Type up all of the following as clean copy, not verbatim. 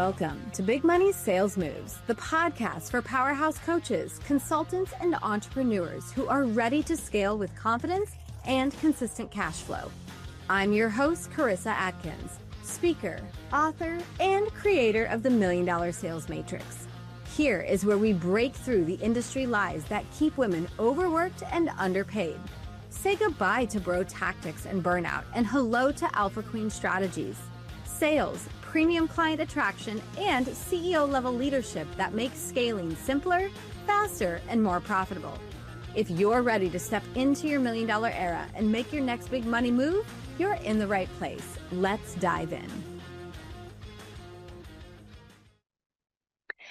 Welcome to Big Money Sales Moves, the podcast for powerhouse coaches, consultants, and entrepreneurs who are ready to scale with confidence and consistent cash flow. I'm your host, Karissa Adkins, speaker, author, and creator of the $1 Million Sales Matrix. Here is where we break through the industry lies that keep women overworked and underpaid. Say goodbye to bro tactics and burnout, and hello to alpha queen strategies. Sales, premium client attraction, and CEO-level leadership that makes scaling simpler, faster, and more profitable. If you're ready to step into your $1 million era and make your next big money move, you're in the right place. Let's dive in.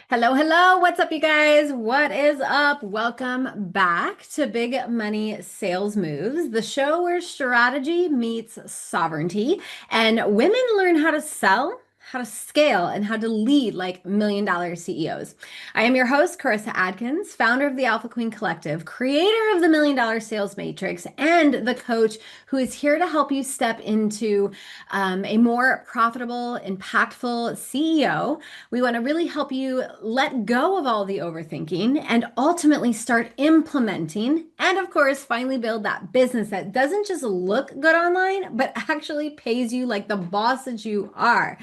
Hello. What's up, you guys? What is up? Welcome back to Big Money Sales Moves, the show where strategy meets sovereignty and women learn how to sell, how to scale, and how to lead like $1 million CEOs. I am your host, Karissa Adkins, founder of the Alpha Queen Collective, creator of the $1 Million Sales Matrix, and the coach who is here to help you step into a more profitable, impactful CEO. We want to really help you let go of all the overthinking and ultimately start implementing, and of course, finally build that business that doesn't just look good online, but actually pays you like the boss that you are.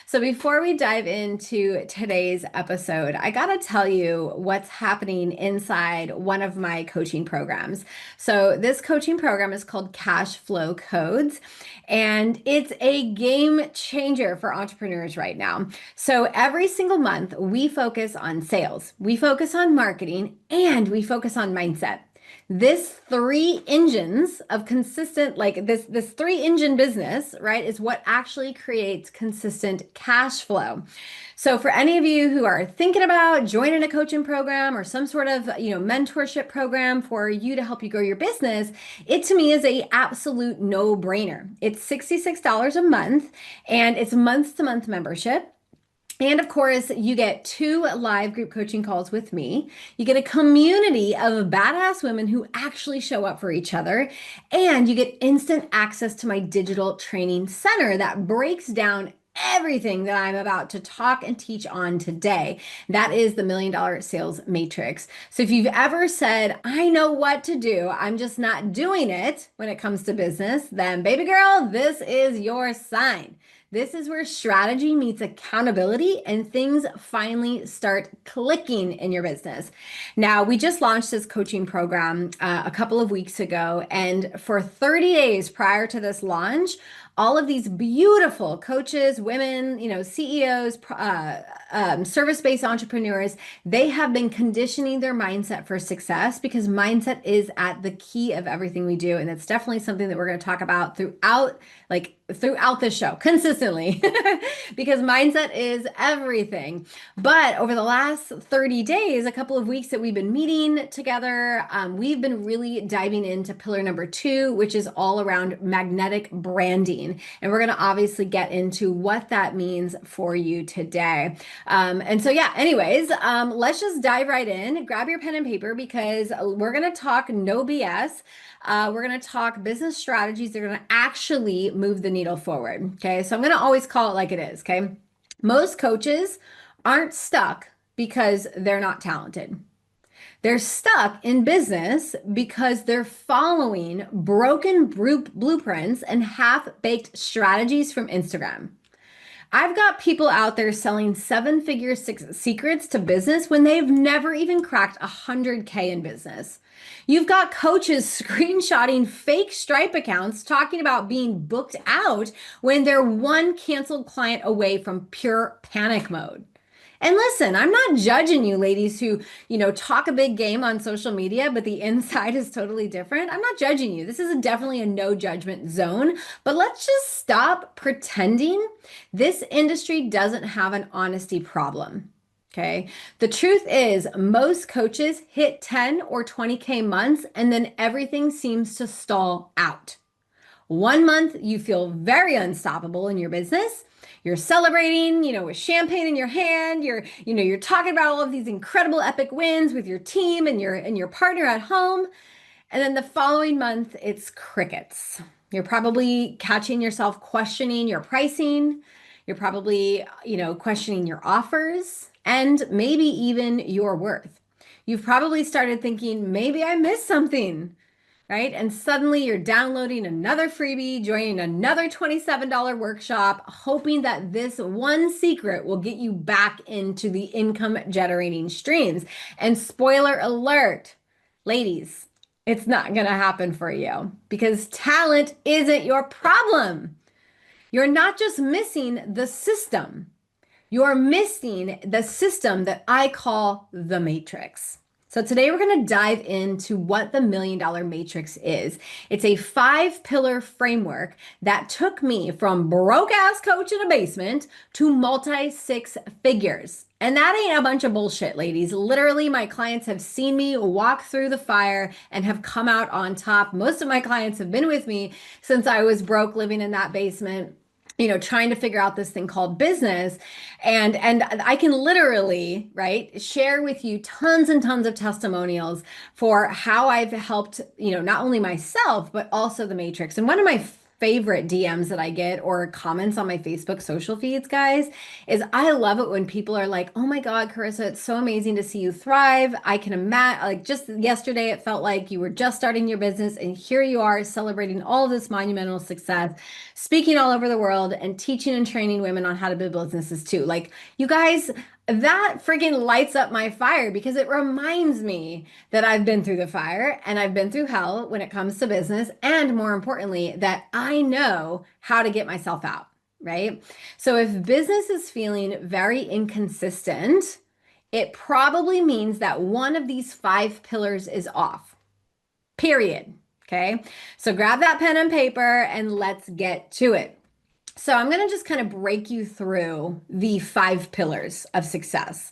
So before we dive into today's episode, I got to tell you what's happening inside one of my coaching programs. So this coaching program is called Cash Flow Codes, and it's a game changer for entrepreneurs right now. So every single month, we focus on sales, we focus on marketing, and we focus on mindset. This three engines of consistent, like this three engine business, right, is what actually creates consistent cash flow. So for any of you who are thinking about joining a coaching program or some sort of, mentorship program for you to help you grow your business, it to me is a absolute no-brainer. It's $66 a month, and it's month-to-month membership. And of course, you get 2 live group coaching calls with me. You get a community of badass women who actually show up for each other. And you get instant access to my digital training center that breaks down everything that I'm about to talk and teach on today. That is the $1 Million Sales Matrix. So if you've ever said, I know what to do, I'm just not doing it when it comes to business, then baby girl, this is your sign. This is where strategy meets accountability and things finally start clicking in your business. Now, we just launched this coaching program a couple of weeks ago, and for 30 days prior to this launch, all of these beautiful coaches, women, CEOs, service-based entrepreneurs, they have been conditioning their mindset for success, because mindset is at the key of everything we do. And it's definitely something that we're going to talk about throughout this show consistently, because mindset is everything. But over the last 30 days, a couple of weeks that we've been meeting together, we've been really diving into pillar number 2, which is all around magnetic branding. And we're going to obviously get into what that means for you today. Anyways, let's just dive right in. Grab your pen and paper, because we're going to talk no BS. We're going to talk business strategies that are going to actually move the needle forward. Okay. So I'm going to always call it like it is. Okay. Most coaches aren't stuck because they're not talented. They're stuck in business because they're following broken blueprints and half-baked strategies from Instagram. I've got people out there selling 7-figure secrets to business when they've never even cracked 100K in business. You've got coaches screenshotting fake Stripe accounts talking about being booked out when they're one canceled client away from pure panic mode. And listen, I'm not judging you ladies who, talk a big game on social media, but the inside is totally different. I'm not judging you. This is definitely a no judgment zone, but let's just stop pretending this industry doesn't have an honesty problem. Okay. The truth is, most coaches hit 10 or 20K months, and then everything seems to stall out. 1 month, you feel very unstoppable in your business. You're celebrating, with champagne in your hand. You're talking about all of these incredible epic wins with your team and your partner at home. And then the following month, it's crickets. You're probably catching yourself questioning your pricing. You're probably, questioning your offers and maybe even your worth. You've probably started thinking, maybe I missed something, right? And suddenly you're downloading another freebie, joining another $27 workshop, hoping that this one secret will get you back into the income generating streams. And spoiler alert, ladies, it's not going to happen for you because talent isn't your problem. You're not just missing the system. You're missing the system that I call the matrix. So today we're going to dive into what the $1,000,000 matrix is. It's a 5-pillar framework that took me from broke ass coach in a basement to multi 6 figures. And that ain't a bunch of bullshit, ladies. Literally, my clients have seen me walk through the fire and have come out on top. Most of my clients have been with me since I was broke living in that basement, trying to figure out this thing called business. And I can literally, right, share with you tons and tons of testimonials for how I've helped, not only myself, but also the matrix. And one of my favorite DMs that I get or comments on my Facebook social feeds, guys, is I love it when people are like, oh my God, Karissa, it's so amazing to see you thrive. I can imagine, like just yesterday, it felt like you were just starting your business and here you are celebrating all of this monumental success, speaking all over the world and teaching and training women on how to build businesses too. Like, you guys, that freaking lights up my fire because it reminds me that I've been through the fire and I've been through hell when it comes to business. And more importantly, that I know how to get myself out, right? So if business is feeling very inconsistent, it probably means that one of these 5 pillars is off, period. Okay. So grab that pen and paper and let's get to it. So I'm going to just kind of break you through the 5 pillars of success.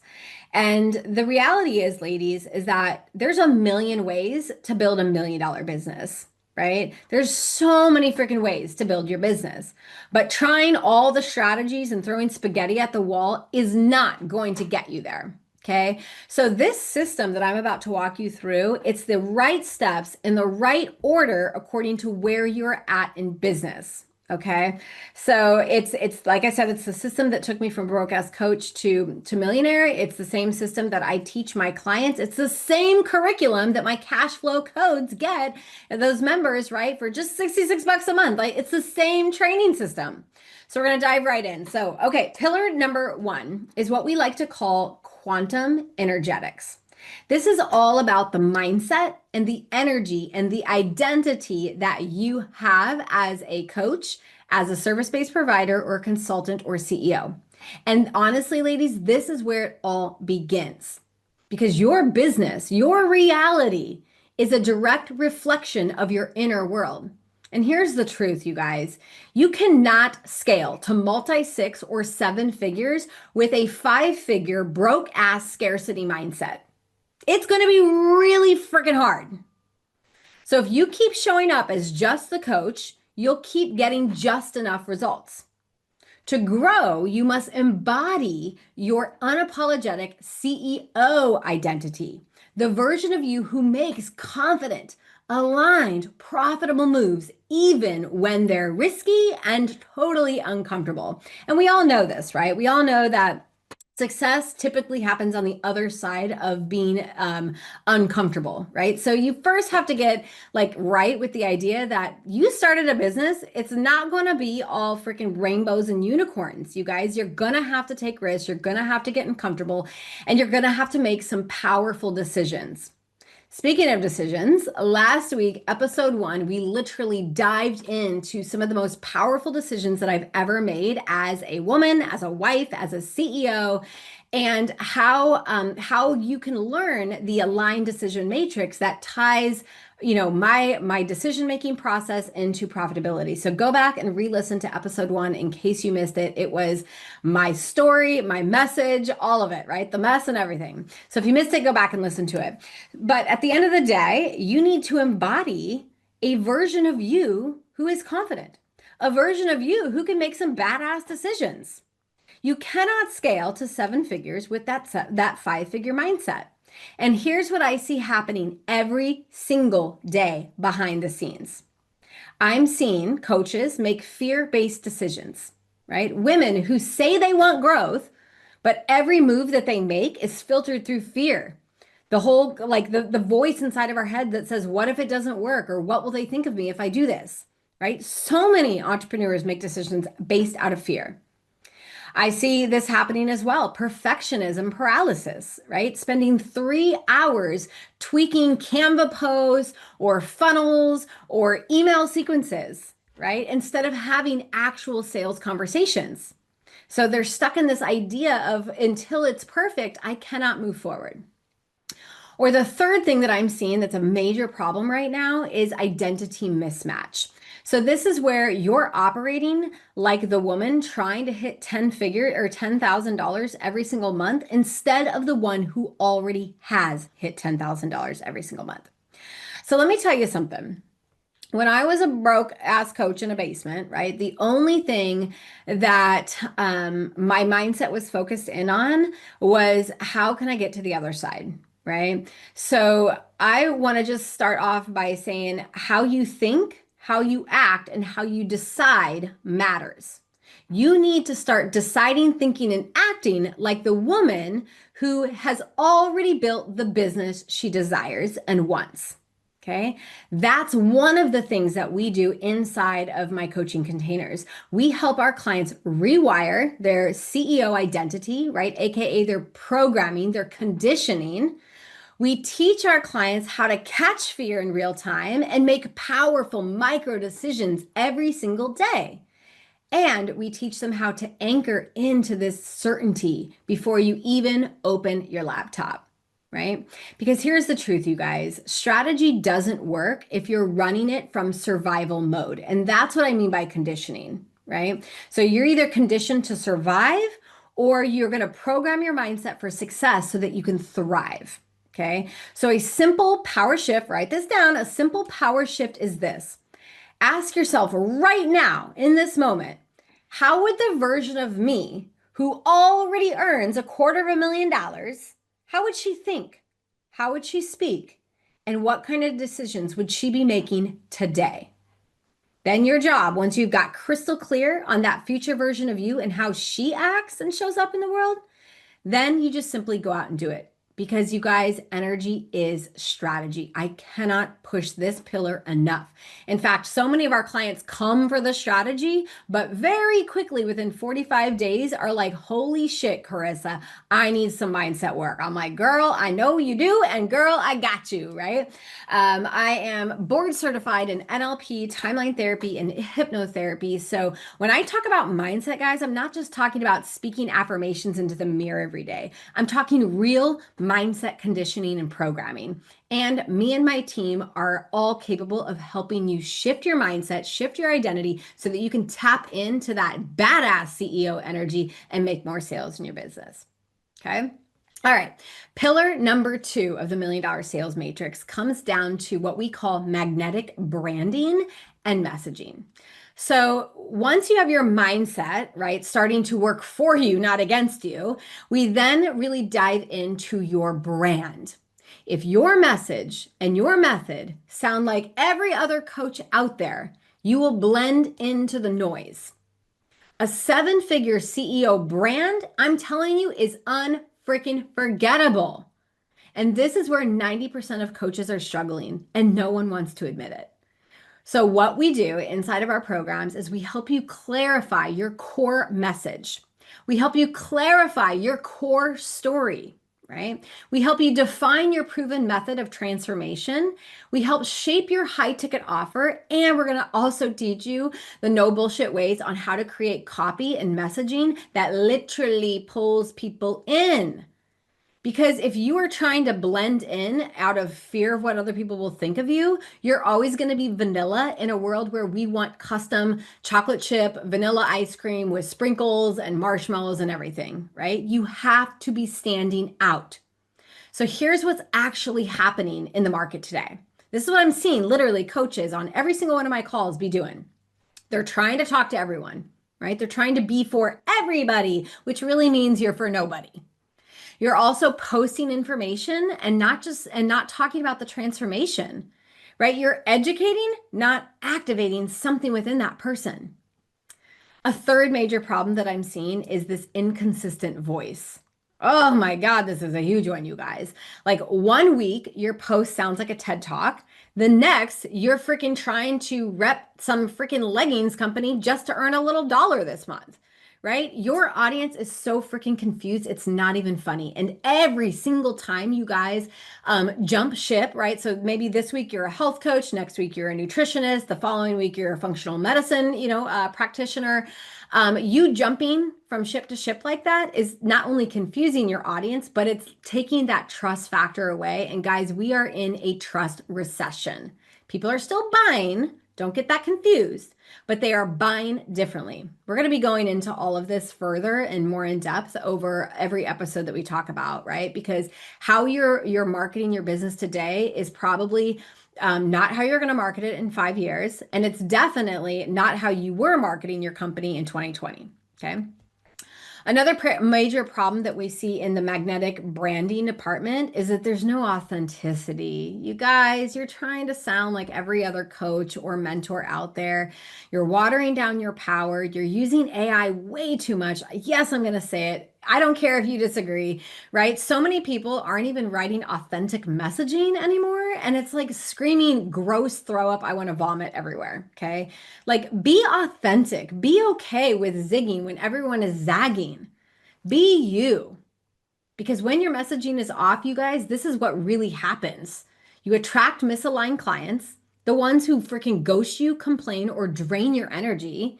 And the reality is, ladies, is that there's a million ways to build a $1,000,000 business, right? There's so many freaking ways to build your business, but trying all the strategies and throwing spaghetti at the wall is not going to get you there. Okay. So this system that I'm about to walk you through, it's the right steps in the right order according to where you're at in business. Okay. So it's like I said, it's the system that took me from broke ass coach to millionaire. It's the same system that I teach my clients. It's the same curriculum that my cash flow codes get those members, right? For just $66 a month. Like, it's the same training system. So we're going to dive right in. So, okay, pillar number 1 is what we like to call quantum energetics. This is all about the mindset and the energy and the identity that you have as a coach, as a service-based provider or consultant or CEO. And honestly, ladies, this is where it all begins because your business, your reality is a direct reflection of your inner world. And here's the truth, you guys. You cannot scale to multi 6 or 7 figures with a 5-figure broke ass scarcity mindset. It's going to be really freaking hard. So if you keep showing up as just the coach, you'll keep getting just enough results. To grow, you must embody your unapologetic CEO identity, the version of you who makes confident, aligned, profitable moves, even when they're risky and totally uncomfortable. And we all know this, right? We all know that success typically happens on the other side of being uncomfortable, right? So you first have to get like right with the idea that you started a business. It's not going to be all freaking rainbows and unicorns. You guys, you're going to have to take risks. You're going to have to get uncomfortable and you're going to have to make some powerful decisions. Speaking of decisions, last week, episode 1, we literally dived into some of the most powerful decisions that I've ever made as a woman, as a wife, as a CEO, and how you can learn the aligned decision matrix that ties my decision-making process into profitability. So go back and re-listen to episode 1 in case you missed it. It was my story, my message, all of it, right? The mess and everything. So if you missed it, go back and listen to it. But at the end of the day, you need to embody a version of you who is confident, a version of you who can make some badass decisions. You cannot scale to 7 figures with that 5-figure mindset. And here's what I see happening every single day behind the scenes. I'm seeing coaches make fear-based decisions, right? Women who say they want growth, but every move that they make is filtered through fear. The whole, like the voice inside of our head that says, what if it doesn't work? Or what will they think of me if I do this? Right? So many entrepreneurs make decisions based out of fear. I see this happening as well. Perfectionism paralysis, right? Spending 3 hours tweaking Canva posts or funnels or email sequences, right? Instead of having actual sales conversations. So they're stuck in this idea of until it's perfect, I cannot move forward. Or the third thing that I'm seeing that's a major problem right now is identity mismatch. So this is where you're operating like the woman trying to hit 10 figure or $10,000 every single month instead of the one who already has hit $10,000 every single month. So let me tell you something. When I was a broke ass coach in a basement, right? The only thing that my mindset was focused in on was how can I get to the other side, right? So I want to just start off by saying how you think, how you act, and how you decide matters. You need to start deciding, thinking, and acting like the woman who has already built the business she desires and wants. Okay. That's one of the things that we do inside of my coaching containers. We help our clients rewire their CEO identity, right? AKA their programming, their conditioning. We teach our clients how to catch fear in real time and make powerful micro decisions every single day. And we teach them how to anchor into this certainty before you even open your laptop, right? Because here's the truth, you guys. Strategy doesn't work if you're running it from survival mode. And that's what I mean by conditioning, right? So you're either conditioned to survive or you're going to program your mindset for success so that you can thrive. Okay. So a simple power shift, write this down. A simple power shift is this. Ask yourself right now in this moment, how would the version of me who already earns $250,000, how would she think? How would she speak? And what kind of decisions would she be making today? Then your job, once you've got crystal clear on that future version of you and how she acts and shows up in the world, then you just simply go out and do it. Because you guys, energy is strategy. I cannot push this pillar enough. In fact, so many of our clients come for the strategy, but very quickly within 45 days are like, holy shit, Karissa, I need some mindset work. I'm like, girl, I know you do. And girl, I got you, right? I am board certified in NLP, timeline therapy, and hypnotherapy. So when I talk about mindset, guys, I'm not just talking about speaking affirmations into the mirror every day. I'm talking real mindset conditioning and programming. And me and my team are all capable of helping you shift your mindset, shift your identity so that you can tap into that badass CEO energy and make more sales in your business. Okay. All right. Pillar number 2 of the $1 Million Sales Matrix comes down to what we call magnetic branding and messaging. So once you have your mindset, right, starting to work for you, not against you, we then really dive into your brand. If your message and your method sound like every other coach out there, you will blend into the noise. A 7-figure CEO brand, I'm telling you, is unfreaking forgettable. And this is where 90% of coaches are struggling, and no one wants to admit it. So what we do inside of our programs is we help you clarify your core message. We help you clarify your core story, right? We help you define your proven method of transformation. We help shape your high ticket offer. And we're going to also teach you the no bullshit ways on how to create copy and messaging that literally pulls people in. Because if you are trying to blend in out of fear of what other people will think of you, you're always going to be vanilla in a world where we want custom chocolate chip vanilla ice cream with sprinkles and marshmallows and everything, right? You have to be standing out. So here's what's actually happening in the market today. This is what I'm seeing literally coaches on every single one of my calls be doing. They're trying to talk to everyone, right? They're trying to be for everybody, which really means you're for nobody. You're also posting information and not talking about the transformation, right? You're educating, not activating something within that person. A third major problem that I'm seeing is this inconsistent voice. Oh my God, this is a huge one, you guys. Like one week, your post sounds like a TED Talk. The next, you're freaking trying to rep some freaking leggings company just to earn a little dollar this month, right? Your audience is so freaking confused. It's not even funny. And every single time you guys jump ship, right? So maybe this week you're a health coach, next week you're a nutritionist, the following week you're a functional medicine, practitioner. You jumping from ship to ship like that is not only confusing your audience, but it's taking that trust factor away. And guys, we are in a trust recession. People are still buying. Don't get that confused, but they are buying differently. We're going to be going into all of this further and more in depth over every episode that we talk about, right? Because how you're marketing your business today is probably not how you're going to market it in 5 years. And it's definitely not how you were marketing your company in 2020. Okay. Another major problem that we see in the magnetic branding department is that there's no authenticity. You guys, you're trying to sound like every other coach or mentor out there. You're watering down your power. You're using AI way too much. Yes, I'm going to say it. I don't care if you disagree, right? So many people aren't even writing authentic messaging anymore. And it's like screaming gross throw up. I want to vomit everywhere. Okay. Like be authentic, be okay with zigging when everyone is zagging. Be you. Because when your messaging is off, you guys, this is what really happens. You attract misaligned clients, the ones who freaking ghost you, complain, or drain your energy.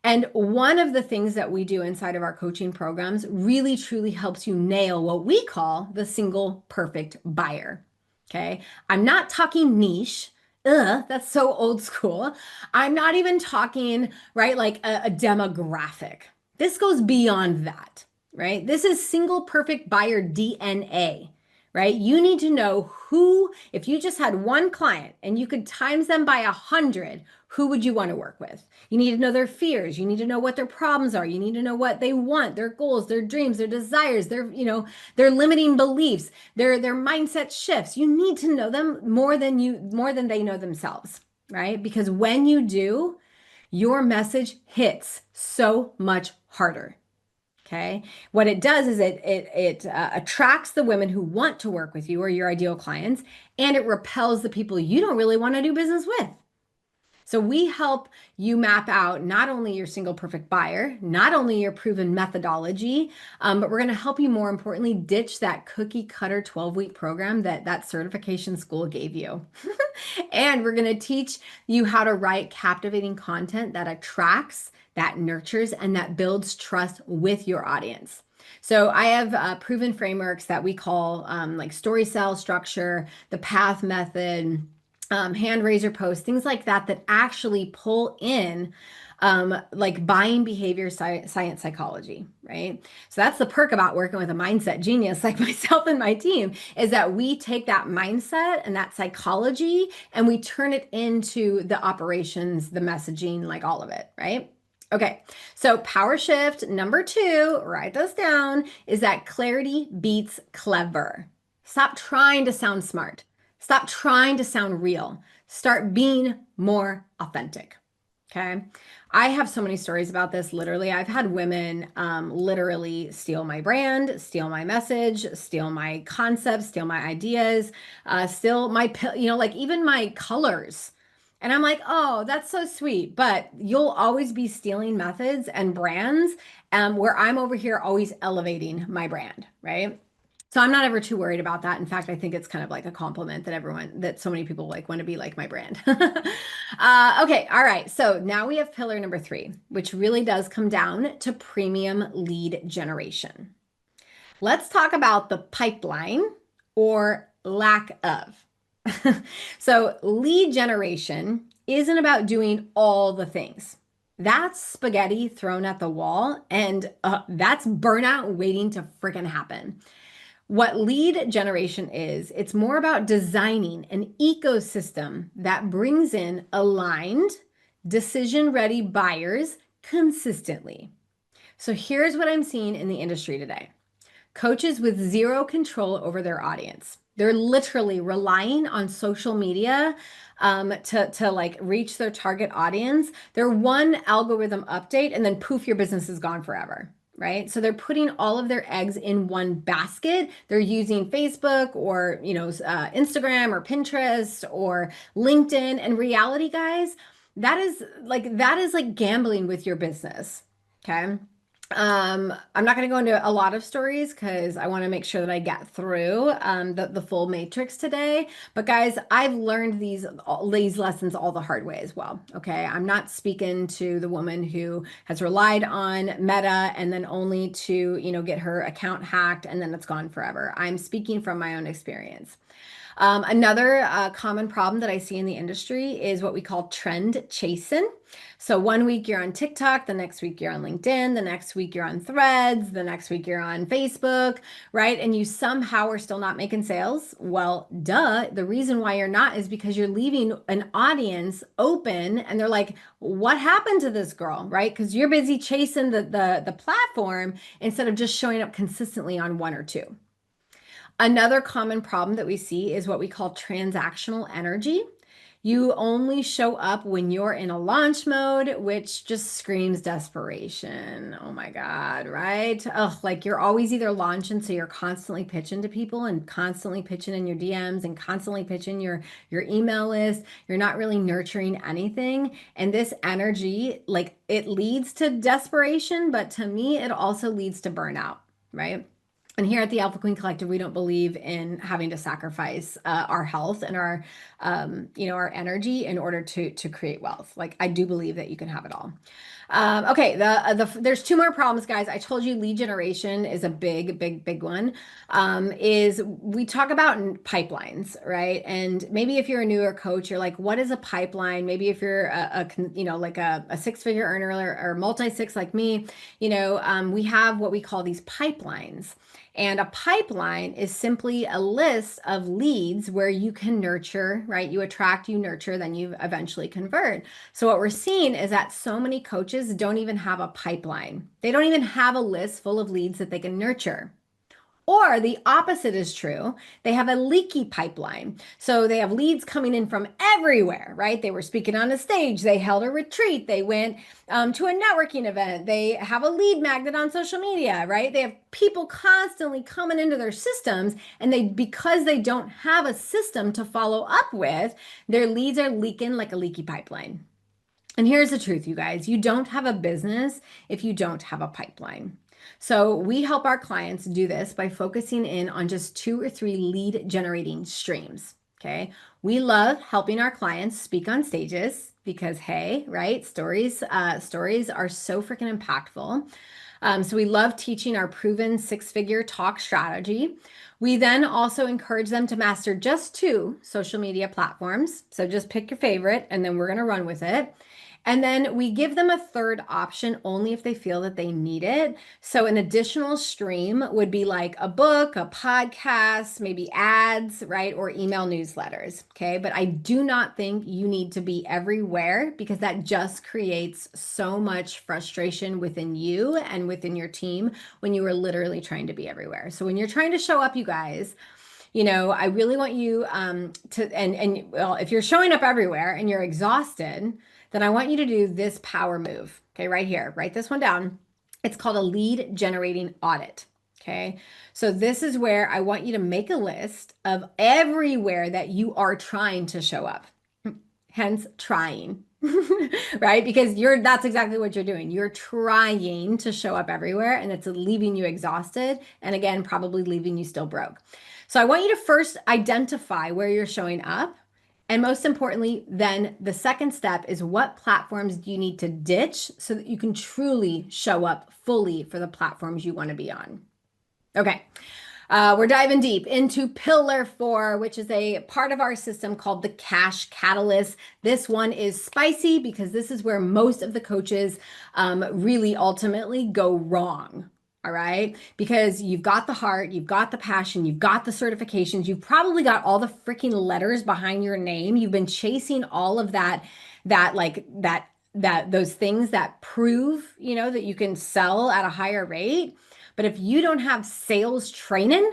And one of the things that we do inside of our coaching programs really truly helps you nail what we call the single perfect buyer. Okay. I'm not talking niche. Ugh, that's so old school. I'm not even talking, right, like a demographic. This goes beyond that, right? This is single perfect buyer DNA, right? You need to know who, if you just had one client and you could times them by 100, who would you want to work with? You need to know their fears. You need to know what their problems are. You need to know what they want, their goals, their dreams, their desires, their limiting beliefs, their mindset shifts. You need to know them more than they know themselves, right? Because when you do, your message hits so much harder. Okay. What it does is it attracts the women who want to work with you or your ideal clients, and it repels the people you don't really want to do business with. So we help you map out not only your single perfect buyer, not only your proven methodology, but we're going to help you more importantly ditch that cookie cutter 12-week program that certification school gave you. And we're going to teach you how to write captivating content that attracts, that nurtures, and that builds trust with your audience. So I have proven frameworks that we call like story cell structure, the path method, hand raiser posts, things like that, that actually pull in like buying behavior science psychology, right? So that's the perk about working with a mindset genius like myself and my team is that we take that mindset and that psychology and we turn it into the operations, the messaging, like all of it, right? Okay, so power shift number 2, write those down, is that clarity beats clever. Stop trying to sound smart. Stop trying to sound real. Start being more authentic. Okay. I have so many stories about this. Literally, I've had women literally steal my brand, steal my message, steal my concepts, steal my ideas, steal my, like even my colors. And I'm like, oh, that's so sweet. But you'll always be stealing methods and brands where I'm over here always elevating my brand, right? So I'm not ever too worried about that. In fact, I think it's kind of like a compliment that so many people like want to be like my brand. Okay. All right. So now we have pillar number 3, which really does come down to premium lead generation. Let's talk about the pipeline or lack of. So lead generation isn't about doing all the things. That's spaghetti thrown at the wall, and that's burnout waiting to freaking happen. What lead generation is, it's more about designing an ecosystem that brings in aligned, decision-ready buyers consistently. So here's what I'm seeing in the industry today. Coaches with zero control over their audience. They're literally relying on social media to like reach their target audience. They're one algorithm update and then poof, your business is gone forever. Right. So they're putting all of their eggs in one basket. They're using Facebook or, Instagram or Pinterest or LinkedIn. And reality, guys, that is like gambling with your business. Okay. I'm not going to go into a lot of stories because I want to make sure that I get through the full matrix today. But guys, I've learned these lessons all the hard way as well. Okay. I'm not speaking to the woman who has relied on Meta and then only to, get her account hacked and then it's gone forever. I'm speaking from my own experience. Another common problem that I see in the industry is what we call trend chasing. So one week you're on TikTok, the next week you're on LinkedIn, the next week you're on Threads, the next week you're on Facebook, right? And you somehow are still not making sales. Well, duh. The reason why you're not is because you're leaving an audience open and they're like, what happened to this girl, right? Because you're busy chasing the platform instead of just showing up consistently on one or two. Another common problem that we see is what we call transactional energy. You only show up when you're in a launch mode, which just screams desperation. Oh my God, right? Oh, like you're always either launching, so you're constantly pitching to people and constantly pitching in your DMs and constantly pitching your email list. You're not really nurturing anything. And this energy, like it leads to desperation, but to me, it also leads to burnout, right? And here at the Alpha Queen Collective, we don't believe in having to sacrifice our health and our energy in order to create wealth. Like I do believe that you can have it all. Okay, there's two more problems, guys. I told you lead generation is a big, big, big one. Is we talk about pipelines, right? And maybe if you're a newer coach, you're like, what is a pipeline? Maybe if you're like a six-figure earner or multi-six like me, we have what we call these pipelines. And a pipeline is simply a list of leads where you can nurture, right? You attract, you nurture, then you eventually convert. So what we're seeing is that so many coaches don't even have a pipeline. They don't even have a list full of leads that they can nurture. Or the opposite is true. They have a leaky pipeline. So they have leads coming in from everywhere, right? They were speaking on a stage. They held a retreat. They went to a networking event. They have a lead magnet on social media, right? They have people constantly coming into their systems. And because they don't have a system to follow up with, their leads are leaking like a leaky pipeline. And here's the truth, you guys. You don't have a business if you don't have a pipeline. So we help our clients do this by focusing in on just 2 or 3 lead generating streams. Okay. We love helping our clients speak on stages because, hey, right? Stories are so freaking impactful. So we love teaching our proven 6-figure talk strategy. We then also encourage them to master just 2 social media platforms. So just pick your favorite and then we're going to run with it. And then we give them a third option only if they feel that they need it. So an additional stream would be like a book, a podcast, maybe ads, right? Or email newsletters. Okay. But I do not think you need to be everywhere because that just creates so much frustration within you and within your team when you are literally trying to be everywhere. So when you're trying to show up, you guys, I really want you well, if you're showing up everywhere and you're exhausted, then I want you to do this power move. Okay, right here, write this one down. It's called a lead generating audit. Okay, so this is where I want you to make a list of everywhere that you are trying to show up, hence trying. Right? Because that's exactly what you're doing. You're trying to show up everywhere and it's leaving you exhausted. And again, probably leaving you still broke. So I want you to first identify where you're showing up. And most importantly, then the second step is what platforms do you need to ditch so that you can truly show up fully for the platforms you want to be on. Okay. We're diving deep into pillar 4, which is a part of our system called the cash catalyst. This one is spicy because this is where most of the coaches really ultimately go wrong. All right. Because you've got the heart, you've got the passion, you've got the certifications, you've probably got all the freaking letters behind your name. You've been chasing all of those things that prove, that you can sell at a higher rate. But if you don't have sales training,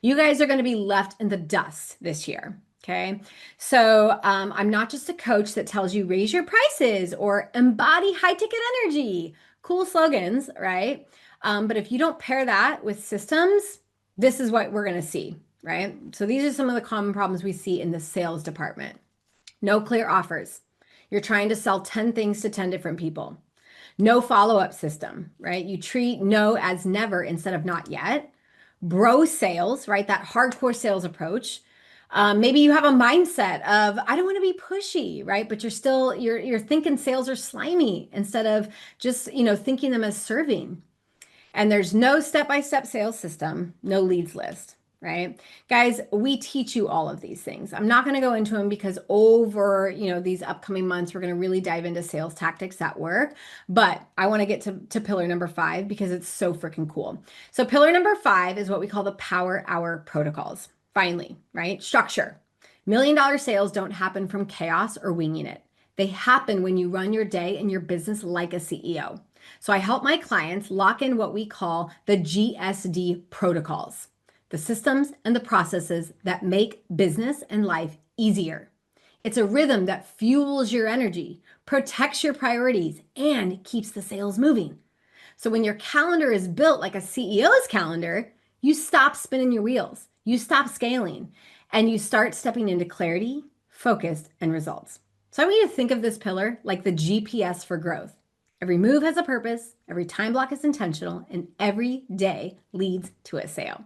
You guys are going to be left in the dust this year. Okay. So I'm not just a coach that tells you raise your prices or embody high ticket energy. Cool slogans, right? But if you don't pair that with systems, this is what we're going to see, right? So these are some of the common problems we see in the sales department. No clear offers. You're trying to sell 10 things to 10 different people. No follow-up system, right? You treat no as never instead of not yet. Bro sales, right? That hardcore sales approach. Maybe you have a mindset of I don't want to be pushy, right? But you're thinking sales are slimy instead of just thinking them as serving. And there's no step-by-step sales system, no leads list, right? Guys, we teach you all of these things. I'm not going to go into them because over, these upcoming months, we're going to really dive into sales tactics that work. But I want to get to pillar number 5 because it's so freaking cool. So pillar number 5 is what we call the power hour protocols. Finally, right? Structure. $1 million sales don't happen from chaos or winging it. They happen when you run your day and your business like a CEO. So I help my clients lock in what we call the GSD protocols, the systems and the processes that make business and life easier. It's a rhythm that fuels your energy, protects your priorities, and keeps the sales moving. So when your calendar is built like a CEO's calendar, you stop spinning your wheels, you stop scaling, and you start stepping into clarity, focus, and results. So I want you to think of this pillar like the GPS for growth. Every move has a purpose, every time block is intentional, and every day leads to a sale.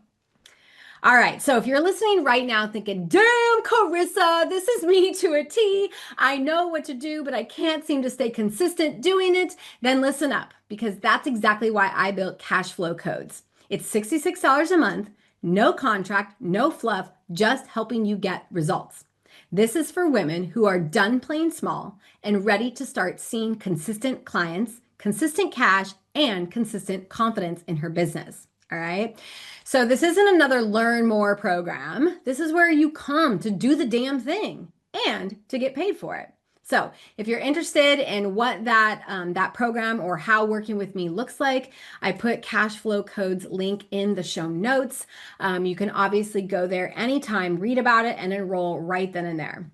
All right, so if you're listening right now thinking, damn, Karissa, this is me to a T. I know what to do, but I can't seem to stay consistent doing it, then listen up, because that's exactly why I built Cash Flow Codes. It's $66 a month, no contract, no fluff, just helping you get results. This is for women who are done playing small and ready to start seeing consistent clients, consistent cash, and consistent confidence in her business. All right. So this isn't another learn more program. This is where you come to do the damn thing and to get paid for it. So if you're interested in what that program or how working with me looks like, I put Cash Flow Codes link in the show notes. You can obviously go there anytime, read about it, and enroll right then and there.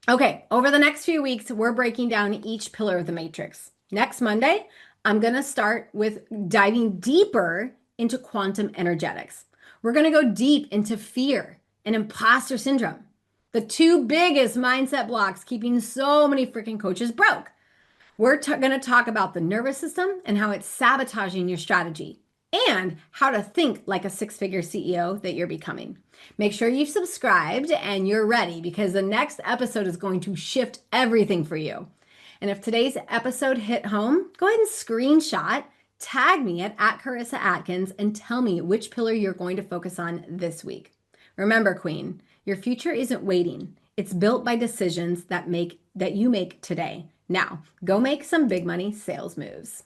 Okay, over the next few weeks, we're breaking down each pillar of the matrix. Next Monday, I'm going to start with diving deeper into quantum energetics. We're going to go deep into fear and imposter syndrome, the two biggest mindset blocks keeping so many freaking coaches broke. We're going to talk about the nervous system and how it's sabotaging your strategy and how to think like a six-figure CEO that you're becoming. Make sure you've subscribed and you're ready because the next episode is going to shift everything for you. And if today's episode hit home, go ahead and screenshot, tag me at Karissa Adkins, and tell me which pillar you're going to focus on this week. Remember, Queen, your future isn't waiting. It's built by decisions that you make today. Now, go make some big money sales moves.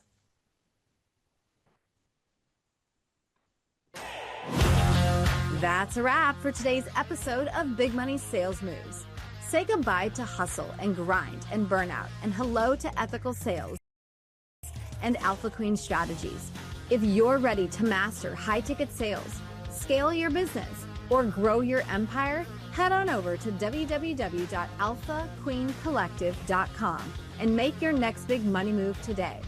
That's a wrap for today's episode of Big Money Sales Moves. Say goodbye to hustle and grind and burnout and hello to ethical sales and Alpha Queen strategies. If you're ready to master high-ticket sales, scale your business, or grow your empire, head on over to www.alphaqueencollective.com and make your next big money move today.